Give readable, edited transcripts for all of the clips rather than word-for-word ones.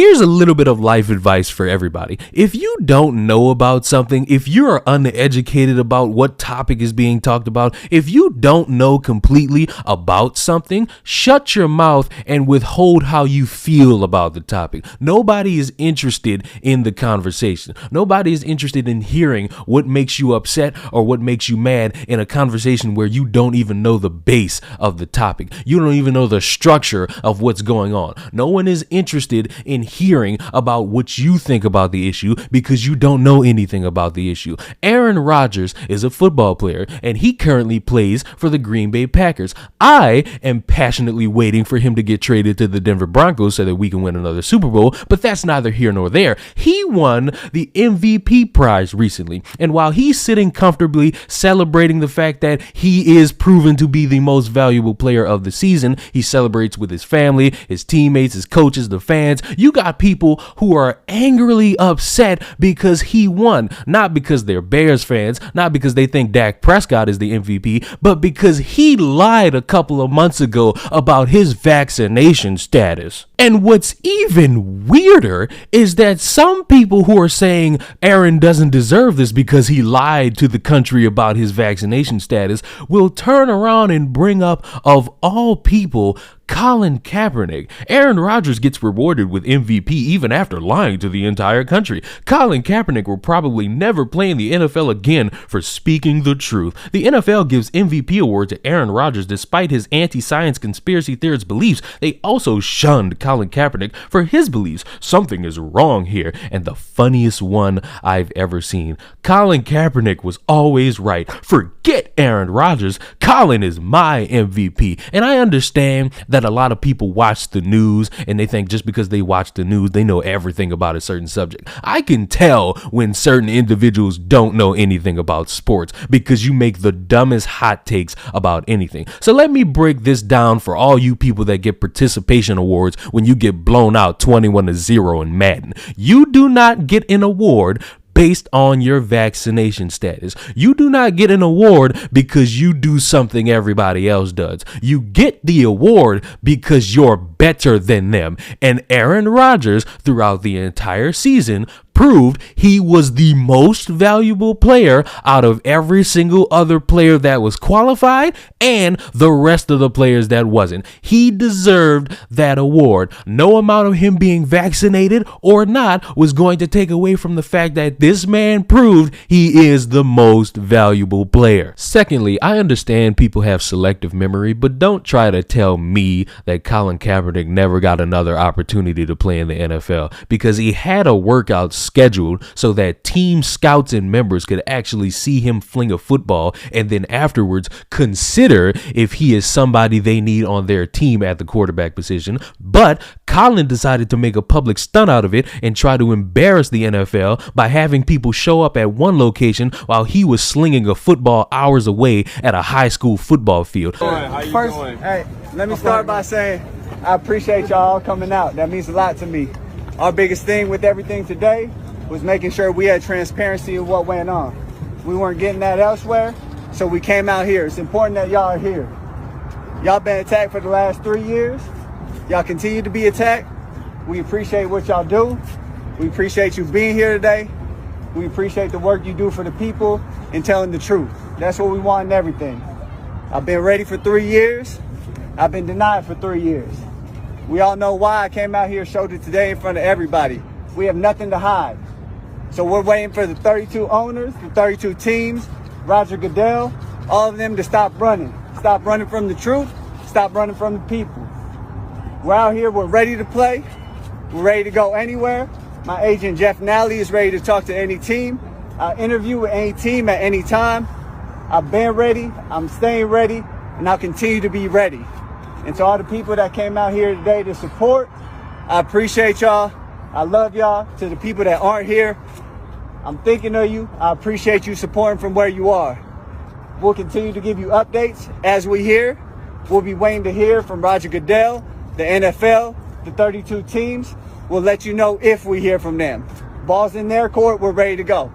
Here's a little bit of life advice for everybody. If you don't know about something, if you're uneducated about what topic is being talked about, if you don't know completely about something, shut your mouth and withhold how you feel about the topic. Nobody is interested in the conversation. Nobody is interested in hearing what makes you upset or what makes you mad in a conversation where you don't even know the base of the topic. You don't even know the structure of what's going on. No one is interested in hearing about what you think about the issue because you don't know anything about the issue. Aaron Rodgers is a football player and he currently plays for the Green Bay Packers. I am passionately waiting for him to get traded to the Denver Broncos so that we can win another Super Bowl, but that's neither here nor there. He won the MVP prize recently, and while he's sitting comfortably celebrating the fact that he is proven to be the most valuable player of the season, he celebrates with his family, his teammates, his coaches, the fans. You got people who are angrily upset because he won, not because they're Bears fans, not because they think Dak Prescott is the MVP, but because he lied a couple of months ago about his vaccination status. And what's even weirder is that some people who are saying Aaron doesn't deserve this because he lied to the country about his vaccination status will turn around and bring up, of all people, Colin Kaepernick. Aaron Rodgers gets rewarded with MVP even after lying to the entire country. Colin Kaepernick will probably never play in the NFL again for speaking the truth. The NFL gives MVP award to Aaron Rodgers despite his anti-science conspiracy theorist beliefs. They also shunned Colin Kaepernick for his beliefs. Something is wrong here, and the funniest one I've ever seen. Colin Kaepernick was always right. Forget Aaron Rodgers. Colin is my MVP, and I understand that a lot of people watch the news and they think just because they watch the news, they know everything about a certain subject. I can tell when certain individuals don't know anything about sports because you make the dumbest hot takes about anything. So let me break this down for all you people that get participation awards when you get blown out 21-0 in Madden. You do not get an award based on your vaccination status. You do not get an award because you do something everybody else does. You get the award because you're better than them. And Aaron Rodgers, throughout the entire season, proved he was the most valuable player out of every single other player that was qualified and the rest of the players that wasn't. He deserved that award. No amount of him being vaccinated or not was going to take away from the fact that this man proved he is the most valuable player. Secondly, I understand people have selective memory, but don't try to tell me that Colin Kaepernick never got another opportunity to play in the NFL because he had a workout scheduled so that team scouts and members could actually see him fling a football and then afterwards consider if he is somebody they need on their team at the quarterback position. But Colin decided to make a public stunt out of it and try to embarrass the NFL by having people show up at one location while he was slinging a football hours away at a high school football field. First, hey, let me start by saying I appreciate y'all coming out. That means a lot to me. Our biggest thing with everything today was making sure we had transparency of what went on. We weren't getting that elsewhere, so we came out here. It's important that y'all are here. Y'all been attacked for the last 3 years. Y'all continue to be attacked. We appreciate what y'all do. We appreciate you being here today. We appreciate the work you do for the people and telling the truth. That's what we want in everything. I've been ready for 3 years. I've been denied for 3 years. We all know why I came out here, showed it today in front of everybody. We have nothing to hide. So we're waiting for the 32 owners, the 32 teams, Roger Goodell, all of them to stop running. Stop running from the truth. Stop running from the people. We're out here. We're ready to play. We're ready to go anywhere. My agent, Jeff Nally, is ready to talk to any team. I'll interview with any team at any time. I've been ready. I'm staying ready. And I'll continue to be ready. And to all the people that came out here today to support, I appreciate y'all. I love y'all. To the people that aren't here, I'm thinking of you. I appreciate you supporting from where you are. We'll continue to give you updates as we hear. We'll be waiting to hear from Roger Goodell, the NFL, the 32 teams. We'll let you know if we hear from them. Ball's in their court. We're ready to go.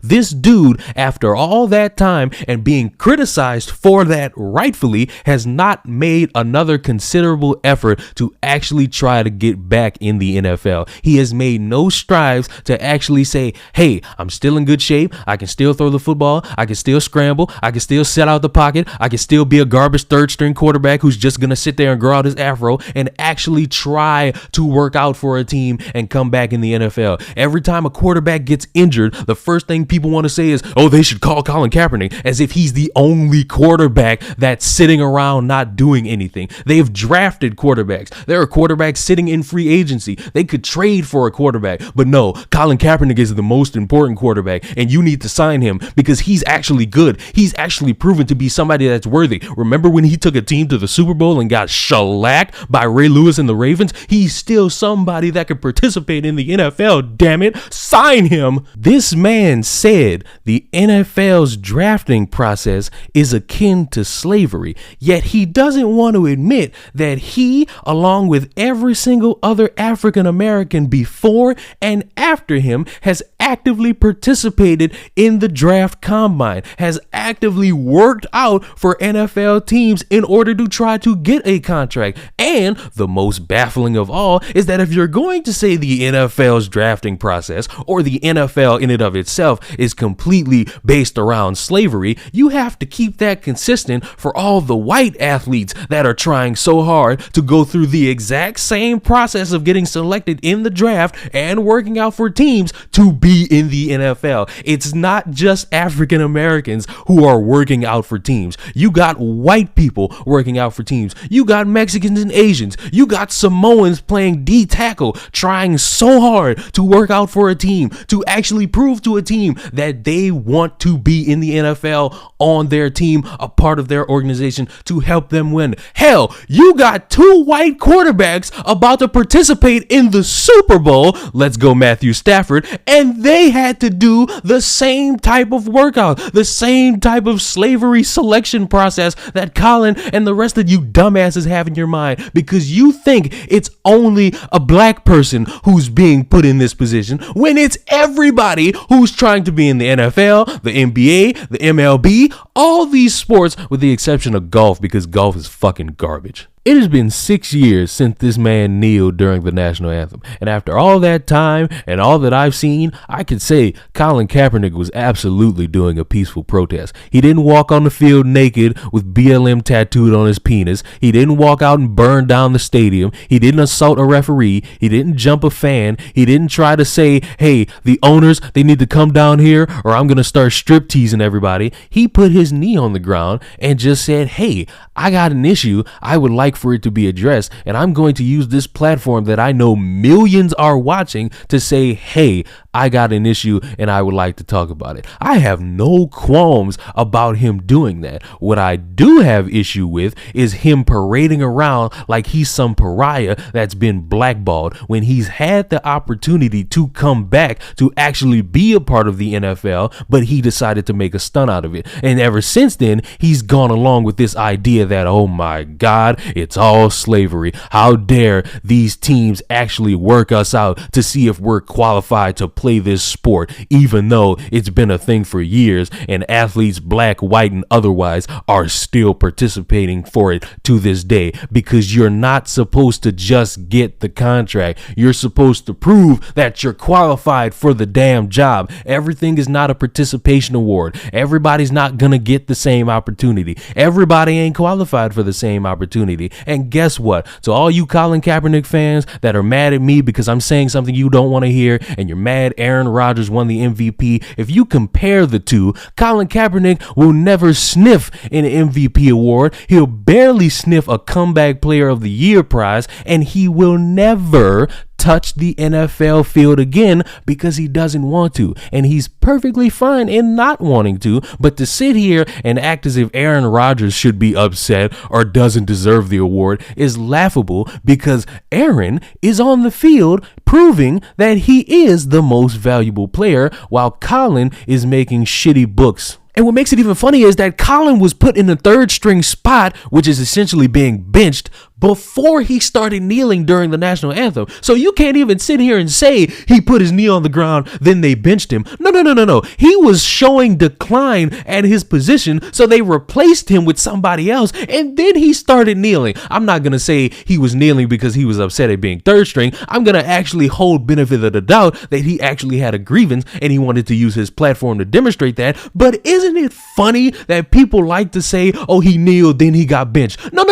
This dude, after all that time and being criticized for that rightfully, has not made another considerable effort to actually try to get back in the NFL. He has made no strives to actually say, hey, I'm still in good shape. I can still throw the football. I can still scramble. I can still set out the pocket. I can still be a garbage third string quarterback who's just going to sit there and grow out his afro and actually try to work out for a team and come back in the NFL. Every time a quarterback gets injured, the first thing people want to say is, oh, they should call Colin Kaepernick, as if he's the only quarterback that's sitting around not doing anything. They've drafted quarterbacks. There are quarterbacks sitting in free agency. They could trade for a quarterback, but no, Colin Kaepernick is the most important quarterback, and you need to sign him because he's actually good. He's actually proven to be somebody that's worthy. Remember when he took a team to the Super Bowl and got shellacked by Ray Lewis and the Ravens? He's still somebody that could participate in the NFL, damn it. Sign him. This man said the NFL's drafting process is akin to slavery, yet he doesn't want to admit that he, along with every single other African American before and after him, has actively participated in the draft combine, has actively worked out for NFL teams in order to try to get a contract. And the most baffling of all is that if you're going to say the NFL's drafting process or the NFL in and of itself is completely based around slavery, you have to keep that consistent for all the white athletes that are trying so hard to go through the exact same process of getting selected in the draft and working out for teams to be in the NFL. It's not just African Americans who are working out for teams. You got white people working out for teams. You got Mexicans and Asians. You got Samoans playing D tackle, trying so hard to work out for a team, to actually prove to a team that they want to be in the NFL, on their team, a part of their organization, to help them win. Hell, you got two white quarterbacks about to participate in the Super Bowl. Let's go Matthew Stafford. And they had to do the same type of workout, the same type of slavery selection process that Colin and the rest of you dumbasses have in your mind, because you think it's only a black person who's being put in this position when it's everybody who's trying to be in the NFL, the NBA, the MLB, all these sports, with the exception of golf, because golf is fucking garbage. It has been 6 years since this man kneeled during the national anthem, and after all that time and all that I've seen, I could say Colin Kaepernick was absolutely doing a peaceful protest. He didn't walk on the field naked with BLM tattooed on his penis. He didn't walk out and burn down the stadium. He didn't assault a referee. He didn't jump a fan. He didn't try to say, hey, the owners, they need to come down here or I'm going to start strip teasing everybody. He put his knee on the ground and just said, hey, I got an issue I would like for it to be addressed, and I'm going to use this platform that I know millions are watching to say, hey, I got an issue and I would like to talk about it. I have no qualms about him doing that. What I do have issue with is him parading around like he's some pariah that's been blackballed when he's had the opportunity to come back to actually be a part of the NFL, but he decided to make a stunt out of it. And ever since then, he's gone along with this idea that, oh my God, it's all slavery. How dare these teams actually work us out to see if we're qualified to play this sport, even though it's been a thing for years and athletes, black, white, and otherwise, are still participating for it to this day, because you're not supposed to just get the contract. You're supposed to prove that you're qualified for the damn job. Everything is not a participation award. Everybody's not gonna get the same opportunity. Everybody ain't qualified for the same opportunity. And guess what? To all you Colin Kaepernick fans that are mad at me because I'm saying something you don't want to hear, and you're mad Aaron Rodgers won the MVP, if you compare the two, Colin Kaepernick will never sniff an MVP award. He'll barely sniff a comeback player of the year prize, and he will never touch the NFL field again because he doesn't want to, and he's perfectly fine in not wanting to. But to sit here and act as if Aaron Rodgers should be upset or doesn't deserve the award is laughable, because Aaron is on the field proving that he is the most valuable player, while Colin is making shitty books. And what makes it even funny is that Colin was put in the third string spot, which is essentially being benched, before he started kneeling during the national anthem. So you can't even sit here and say he put his knee on the ground, then they benched him. No. He was showing decline at his position, so they replaced him with somebody else, and then he started kneeling. I'm not going to say he was kneeling because he was upset at being third string. I'm going to actually hold benefit of the doubt that he actually had a grievance and he wanted to use his platform to demonstrate that. But isn't it funny that people like to say, oh, he kneeled, then he got benched? No.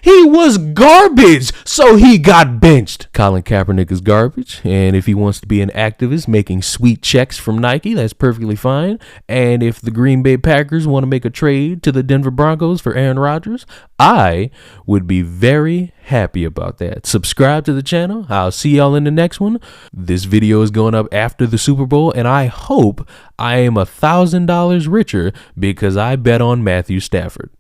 He was garbage, so he got benched. Colin Kaepernick is garbage, and if he wants to be an activist making sweet checks from Nike, that's perfectly fine. And if the Green Bay Packers want to make a trade to the Denver Broncos for Aaron Rodgers, I would be very happy about that. Subscribe to the channel. I'll see y'all in the next one. This video is going up after the Super Bowl, and I hope I am $1,000 richer because I bet on Matthew Stafford.